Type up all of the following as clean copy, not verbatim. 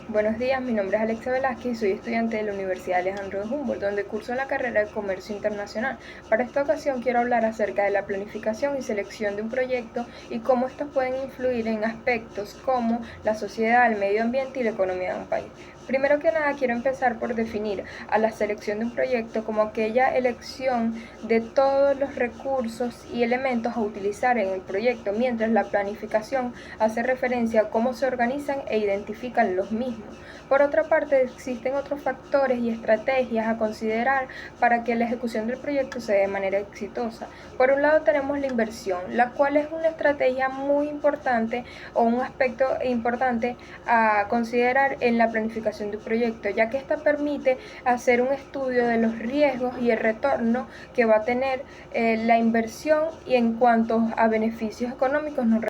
Buenos días, mi nombre es Alexa Velázquez y soy estudiante de la Universidad Alejandro de Humboldt, donde curso la carrera de Comercio Internacional. Para esta ocasión quiero hablar acerca de la planificación y selección de un proyecto y cómo estos pueden influir en aspectos como la sociedad, el medio ambiente y la economía de un país. Primero que nada, quiero empezar por definir a la selección de un proyecto como aquella elección de todos los recursos y elementos a utilizar en el proyecto, mientras la planificación hace referencia a cómo se organizan e identifican los mismos. Por otra parte, existen otros factores y estrategias a considerar para que la ejecución del proyecto se dé de manera exitosa. Por un lado tenemos la inversión, la cual es una estrategia muy importante o un aspecto importante a considerar en la planificación de un proyecto, ya que esta permite hacer un estudio de los riesgos y el retorno que va a tener la inversión y en cuanto a beneficios económicos no.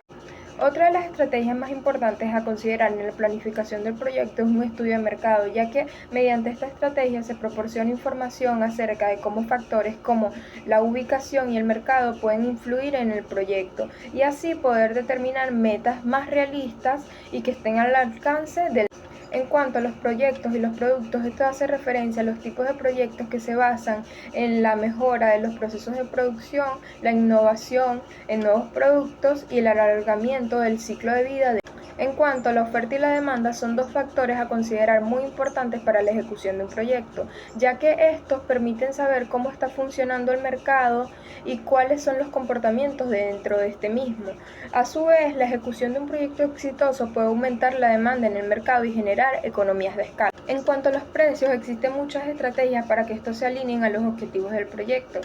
Otra de las estrategias más importantes a considerar en la planificación del proyecto es un estudio de mercado, ya que mediante esta estrategia se proporciona información acerca de cómo factores como la ubicación y el mercado pueden influir en el proyecto y así poder determinar metas más realistas y que estén al alcance del. En cuanto a los proyectos y los productos, esto hace referencia a los tipos de proyectos que se basan en la mejora de los procesos de producción, la innovación en nuevos productos y el alargamiento del ciclo de vida de. En cuanto a la oferta y la demanda, son dos factores a considerar muy importantes para la ejecución de un proyecto, ya que estos permiten saber cómo está funcionando el mercado y cuáles son los comportamientos dentro de este mismo. A su vez, la ejecución de un proyecto exitoso puede aumentar la demanda en el mercado y generar economías de escala. En cuanto a los precios, existen muchas estrategias para que estos se alineen a los objetivos del proyecto.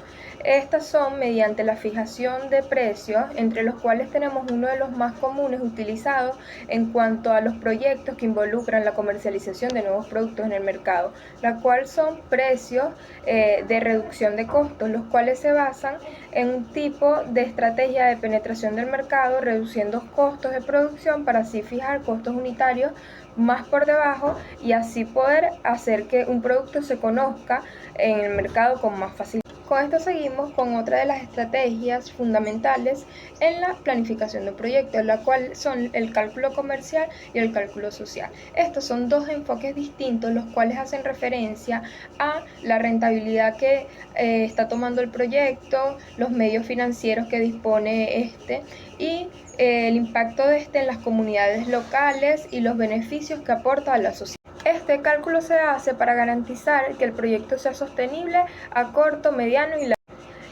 Estas son mediante la fijación de precios, entre los cuales tenemos uno de los más comunes utilizados en cuanto a los proyectos que involucran la comercialización de nuevos productos en el mercado, la cual son precios de reducción de costos, los cuales se basan en un tipo de estrategia de penetración del mercado, reduciendo costos de producción para así fijar costos unitarios más por debajo y así poder hacer que un producto se conozca en el mercado con más facilidad. Con esto seguimos con otra de las estrategias fundamentales en la planificación de un proyecto, la cual son el cálculo comercial y el cálculo social. Estos son dos enfoques distintos, los cuales hacen referencia a la rentabilidad que está tomando el proyecto, los medios financieros que dispone este y el impacto de este en las comunidades locales y los beneficios que aporta a la sociedad. Este cálculo se hace para garantizar que el proyecto sea sostenible a corto, mediano y largo.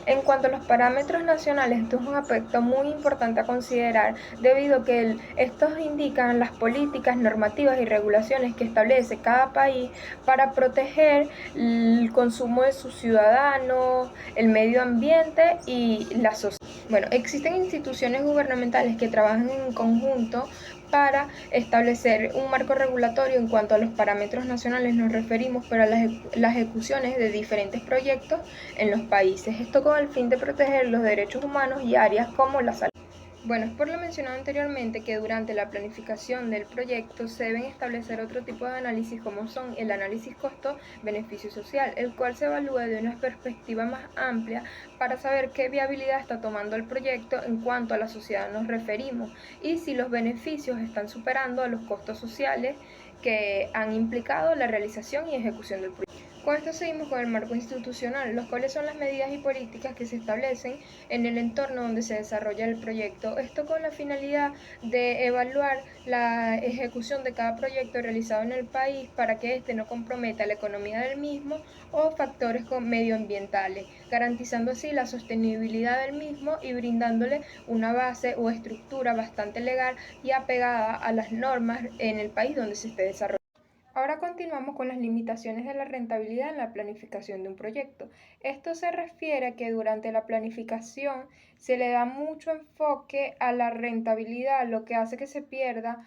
En cuanto a los parámetros nacionales, esto es un aspecto muy importante a considerar debido a que estos indican las políticas, normativas y regulaciones que establece cada país para proteger el consumo de sus ciudadanos, el medio ambiente y la sociedad. Bueno, existen instituciones gubernamentales que trabajan en conjunto para establecer un marco regulatorio en cuanto a los parámetros nacionales nos referimos, pero a las ejecuciones de diferentes proyectos en los países. Esto con el fin de proteger los derechos humanos y áreas como la salud. Bueno, es por lo mencionado anteriormente que durante la planificación del proyecto se deben establecer otro tipo de análisis como son el análisis costo-beneficio social, el cual se evalúa de una perspectiva más amplia para saber qué viabilidad está tomando el proyecto en cuanto a la sociedad nos referimos y si los beneficios están superando a los costos sociales que han implicado la realización y ejecución del proyecto. Con esto seguimos con el marco institucional, los cuales son las medidas y políticas que se establecen en el entorno donde se desarrolla el proyecto. Esto con la finalidad de evaluar la ejecución de cada proyecto realizado en el país para que éste no comprometa la economía del mismo o factores medioambientales, garantizando así la sostenibilidad del mismo y brindándole una base o estructura bastante legal y apegada a las normas en el país donde se esté desarrollando. Ahora continuamos con las limitaciones de la rentabilidad en la planificación de un proyecto. Esto se refiere a que durante la planificación se le da mucho enfoque a la rentabilidad, lo que hace que se pierda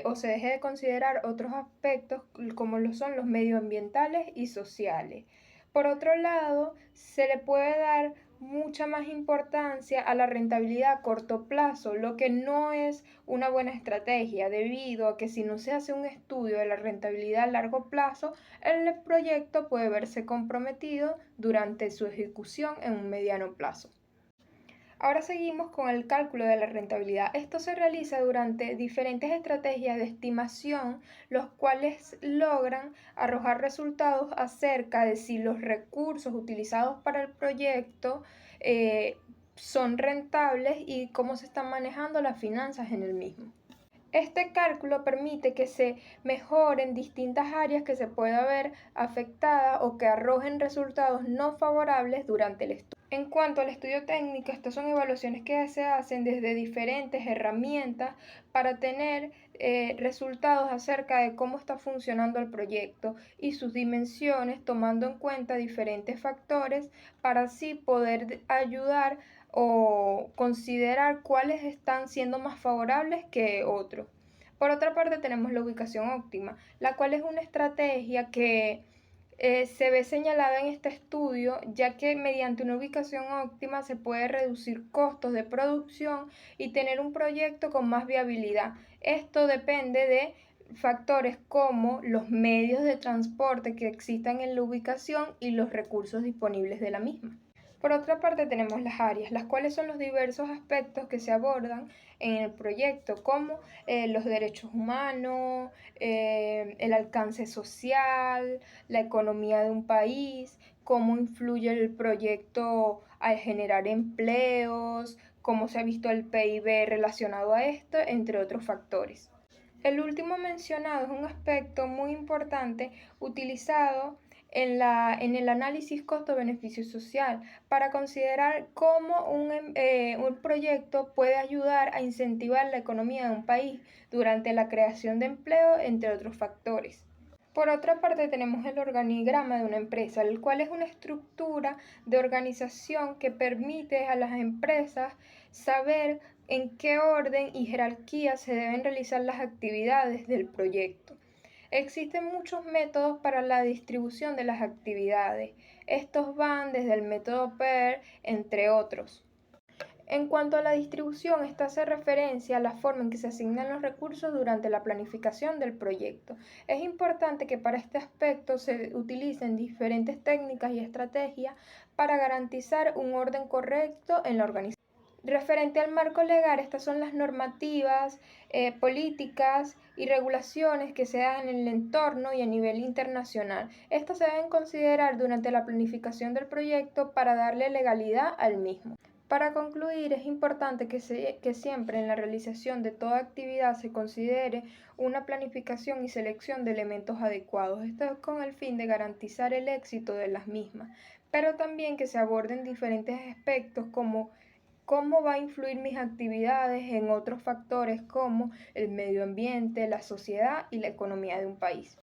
o se deje de considerar otros aspectos como lo son los medioambientales y sociales. Por otro lado, se le puede dar mucha más importancia a la rentabilidad a corto plazo, lo que no es una buena estrategia debido a que si no se hace un estudio de la rentabilidad a largo plazo, el proyecto puede verse comprometido durante su ejecución en un mediano plazo. Ahora seguimos con el cálculo de la rentabilidad. Esto se realiza durante diferentes estrategias de estimación, los cuales logran arrojar resultados acerca de si los recursos utilizados para el proyecto son rentables y cómo se están manejando las finanzas en el mismo. Este cálculo permite que se mejoren distintas áreas que se pueda ver afectadas o que arrojen resultados no favorables durante el estudio. En cuanto al estudio técnico, estas son evaluaciones que se hacen desde diferentes herramientas para tener resultados acerca de cómo está funcionando el proyecto y sus dimensiones, tomando en cuenta diferentes factores para así poder ayudar o considerar cuáles están siendo más favorables que otros. Por otra parte, tenemos la ubicación óptima, la cual es una estrategia que se ve señalada en este estudio, ya que mediante una ubicación óptima se puede reducir costos de producción y tener un proyecto con más viabilidad. Esto depende de factores como los medios de transporte que existan en la ubicación y los recursos disponibles de la misma. Por otra parte tenemos las áreas, las cuales son los diversos aspectos que se abordan en el proyecto, como los derechos humanos, el alcance social, la economía de un país, cómo influye el proyecto al generar empleos, cómo se ha visto el PIB relacionado a esto, entre otros factores. El último mencionado es un aspecto muy importante utilizado en el análisis costo-beneficio social para considerar cómo un proyecto puede ayudar a incentivar la economía de un país durante la creación de empleo, entre otros factores. Por otra parte, tenemos el organigrama de una empresa, el cual es una estructura de organización que permite a las empresas saber en qué orden y jerarquía se deben realizar las actividades del proyecto. Existen muchos métodos para la distribución de las actividades. Estos van desde el método PER, entre otros. En cuanto a la distribución, esta hace referencia a la forma en que se asignan los recursos durante la planificación del proyecto. Es importante que para este aspecto se utilicen diferentes técnicas y estrategias para garantizar un orden correcto en la organización. Referente al marco legal, estas son las normativas, políticas y regulaciones que se dan en el entorno y a nivel internacional. Estas se deben considerar durante la planificación del proyecto para darle legalidad al mismo. Para concluir, es importante que siempre en la realización de toda actividad se considere una planificación y selección de elementos adecuados. Esto es con el fin de garantizar el éxito de las mismas, pero también que se aborden diferentes aspectos como cómo va a influir mis actividades en otros factores como el medio ambiente, la sociedad y la economía de un país.